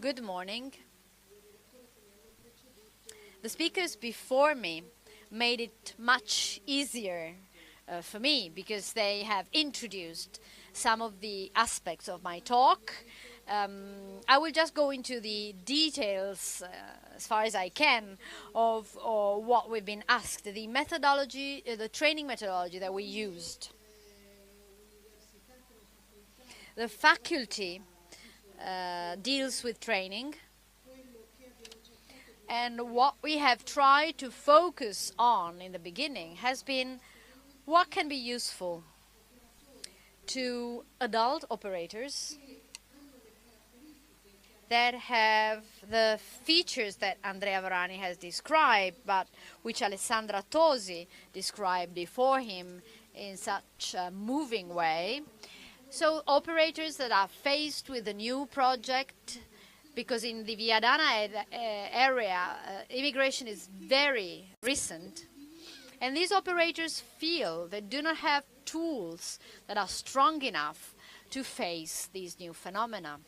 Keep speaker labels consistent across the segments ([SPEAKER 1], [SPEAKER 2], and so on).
[SPEAKER 1] Good morning. The speakers before me made it much easier for me because they have introduced some of the aspects of my talk. I will just go into the details as far as I can of what we've been asked, the methodology, the training methodology that we used. The faculty deals with training, and what we have tried to focus on in the beginning has been what can be useful to adult operators that have the features that Andrea Varani has described, but which Alessandra Tosi described before him in such a moving way. So operators that are faced with a new project, because in the Viadana area, immigration is very recent, and these operators feel they do not have tools that are strong enough to face these new phenomena.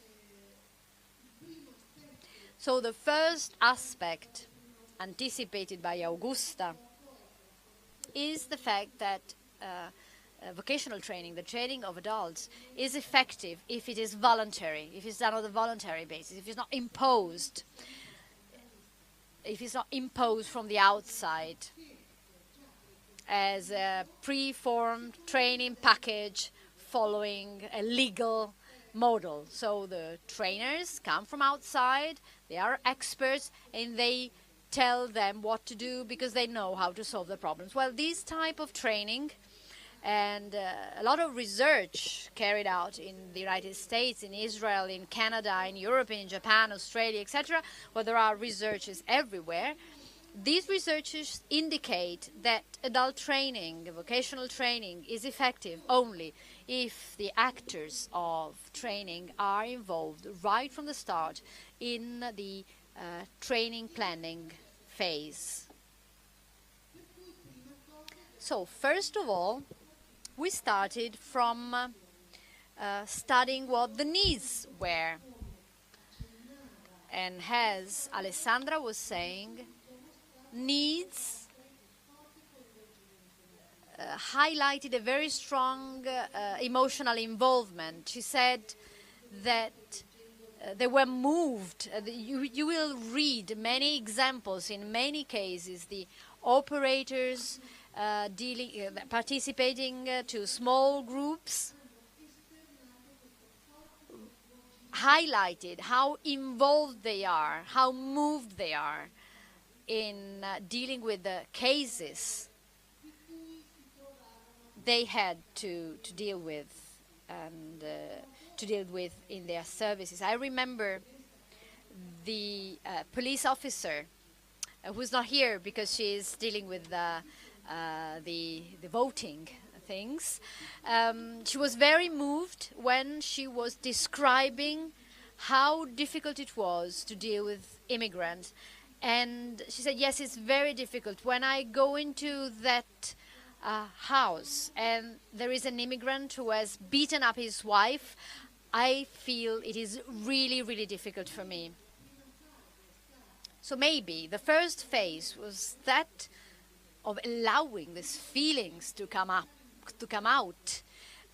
[SPEAKER 1] So the first aspect anticipated by Augusta is the fact that vocational training, the training of adults, is effective if it is voluntary, if it's done on a voluntary basis, if it's not imposed, from the outside as a pre-formed training package following a legal model. So the trainers come from outside, they are experts, and they tell them what to do because they know how to solve the problems. Well, this type of training and a lot of research carried out in the United States, in Israel, in Canada, in Europe, in Japan, Australia, etc., where there are researchers everywhere. These researchers indicate that adult training, vocational training, is effective only if the actors of training are involved right from the start in the training planning phase. So, first of all, we started from studying what the needs were. And as Alessandra was saying, needs highlighted a very strong emotional involvement. She said that they were moved. You will read many examples in many cases. The operators participating to small groups highlighted how involved they are, how moved they are in dealing with the cases they had to deal with and to deal with in their services. I remember the police officer who's not here because she's dealing with the voting things. She was very moved when she was describing how difficult it was to deal with immigrants. And she said, yes, it's very difficult. When I go into that house and there is an immigrant who has beaten up his wife, I feel it is really, really difficult for me. So maybe the first phase was that of allowing these feelings to come out.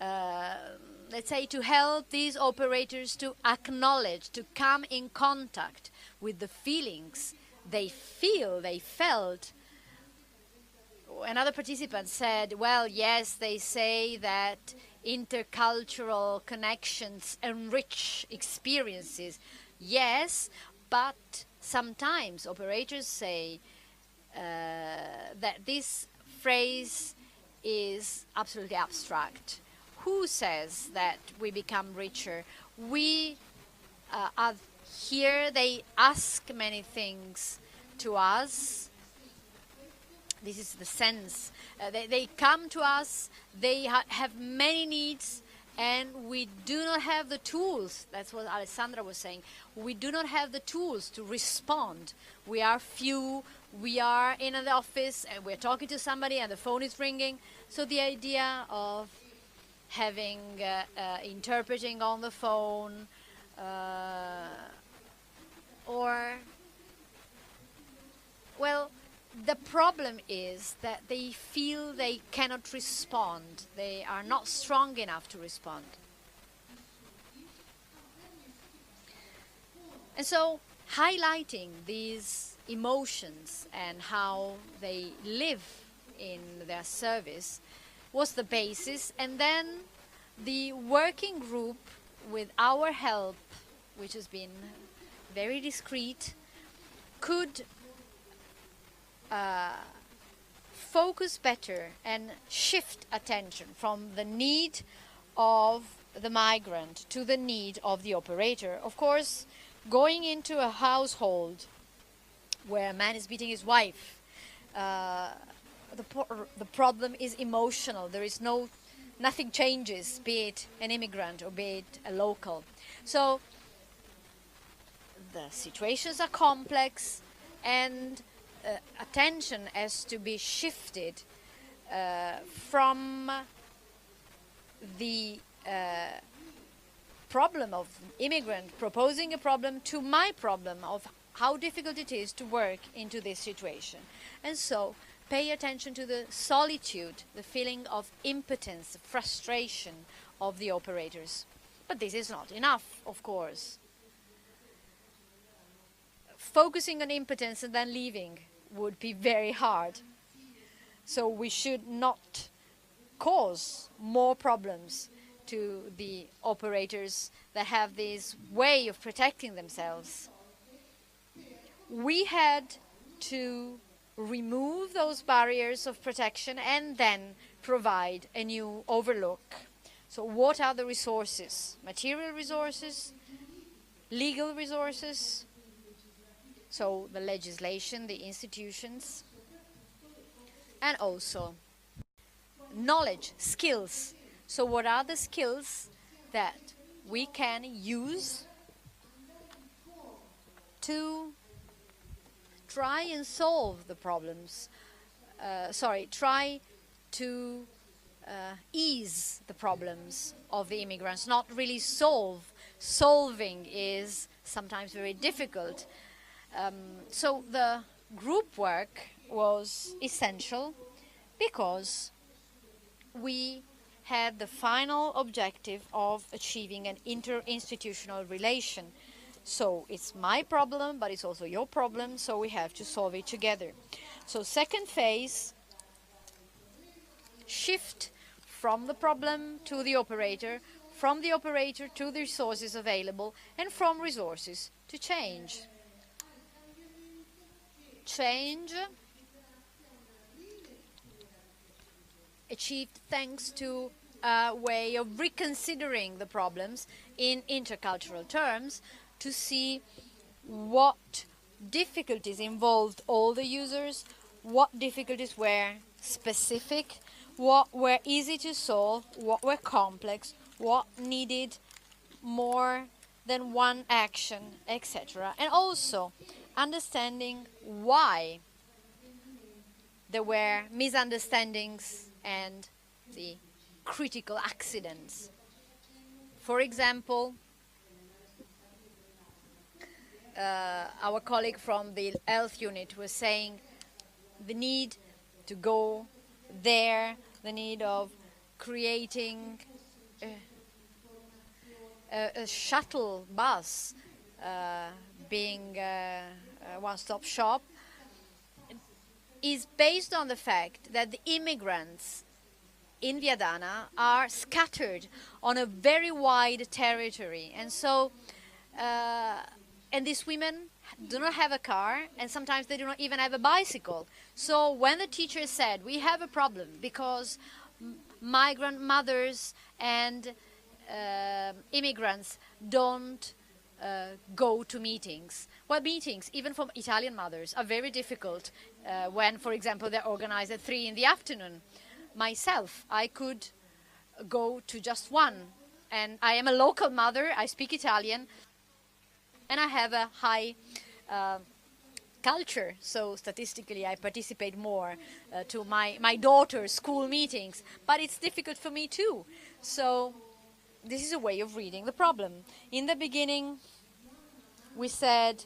[SPEAKER 1] Let's say to help these operators to acknowledge, to come in contact with the feelings they felt. Another participant said, well, yes, they say that intercultural connections enrich experiences. Yes, but sometimes operators say that this phrase is absolutely abstract. Who says that we become richer? We are here, they ask many things to us. This is the sense. They come to us, they have many needs, and we do not have the tools. That's what Alessandra was saying. We do not have the tools to respond. We are few. We are in the office and we're talking to somebody and the phone is ringing. So the idea of having interpreting on the phone, Or, well, the problem is that they feel they cannot respond. They are not strong enough to respond. And so, highlighting these emotions and how they live in their service was the basis. And then the working group, with our help, which has been very discreet, could focus better and shift attention from the need of the migrant to the need of the operator. Of course, going into a household where a man is beating his wife, the problem is emotional. There is nothing changes, be it an immigrant or be it a local. So the situations are complex, and attention has to be shifted from the problem of immigrant proposing a problem to my problem of how difficult it is to work into this situation. And so pay attention to the solitude, the feeling of impotence, frustration of the operators. But this is not enough, of course. Focusing on impotence and then leaving would be very hard. So we should not cause more problems to the operators that have this way of protecting themselves. We had to remove those barriers of protection and then provide a new overlook. So what are the resources? Material resources, legal resources, so the legislation, the institutions, and also knowledge, skills. So what are the skills that we can use to try and solve the problems? Try to ease the problems of the immigrants, not really solve. Solving is sometimes very difficult. So the group work was essential because we had the final objective of achieving an interinstitutional relation. So it's my problem, but it's also your problem, so we have to solve it together. So second phase, shift from the problem to the operator, from the operator to the resources available, and from resources to change. Change achieved thanks to a way of reconsidering the problems in intercultural terms to see what difficulties involved all the users, what difficulties were specific, what were easy to solve, what were complex, what needed more than one action, etc. And also understanding why there were misunderstandings and the critical accidents. For example, our colleague from the health unit was saying the need to go there, the need of creating a shuttle bus being a one-stop shop is based on the fact that the immigrants in Viadana are scattered on a very wide territory, and so and these women do not have a car, and sometimes they do not even have a bicycle. So when the teacher said we have a problem because migrant mothers and immigrants don't go to meetings. Well, meetings, even for Italian mothers, are very difficult when, for example, they're organized at 3 in the afternoon. Myself, I could go to just one. And I am a local mother, I speak Italian, and I have a high culture. So statistically, I participate more to my daughter's school meetings. But it's difficult for me too. So this is a way of reading the problem. In the beginning, we said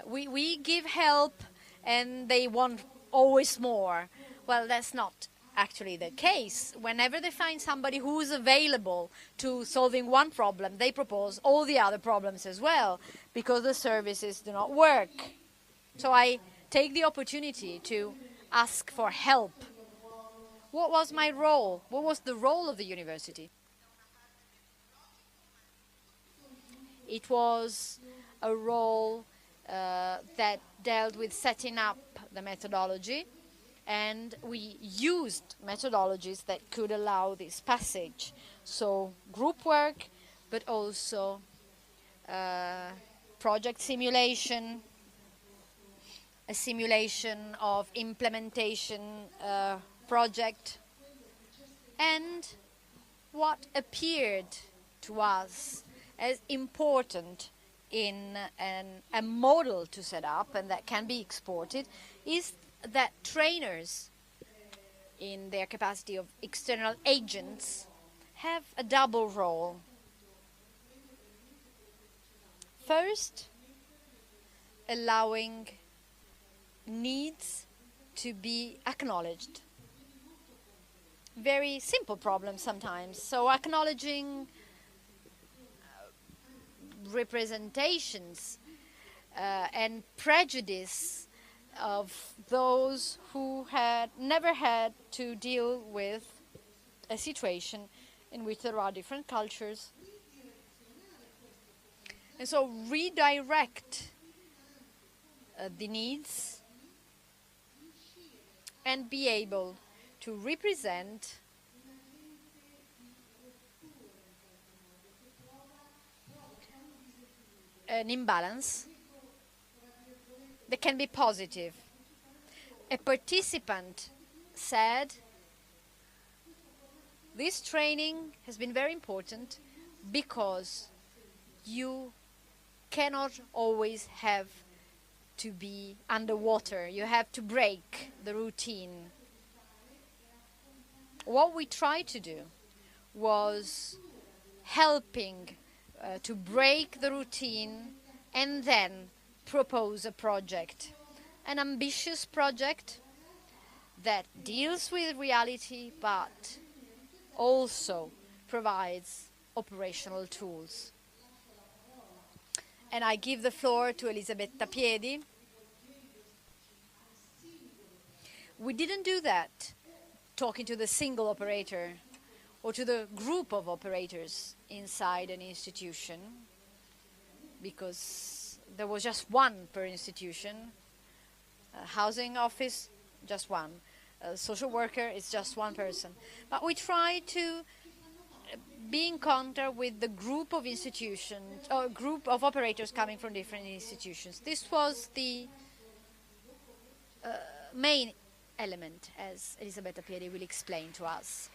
[SPEAKER 1] We give help and they want always more. Well, that's not actually the case. Whenever they find somebody who is available to solving one problem, they propose all the other problems as well, because the services do not work. So I take the opportunity to ask for help. What was my role? What was the role of the university? It was a role that dealt with setting up the methodology, and we used methodologies that could allow this passage. So group work, but also project simulation, a simulation of implementation project, and what appeared to us as important in a model to set up and that can be exported is that trainers, in their capacity of external agents, have a double role. First, allowing needs to be acknowledged. Very simple problems sometimes. So acknowledging representations and prejudice of those who had never had to deal with a situation in which there are different cultures. And so redirect the needs and be able to represent an imbalance that can be positive. A participant said, this training has been very important because you cannot always have to be underwater. You have to break the routine. What we tried to do was helping to break the routine and then propose a project, an ambitious project that deals with reality but also provides operational tools. And I give the floor to Elisabetta Piedi. We didn't do that talking to the single operator or to the group of operators inside an institution, because there was just one per institution. A housing office, just one. A social worker is just one person. But we try to be in contact with the group of institutions, or group of operators coming from different institutions. This was the main element, as Elisabetta Piedi will explain to us.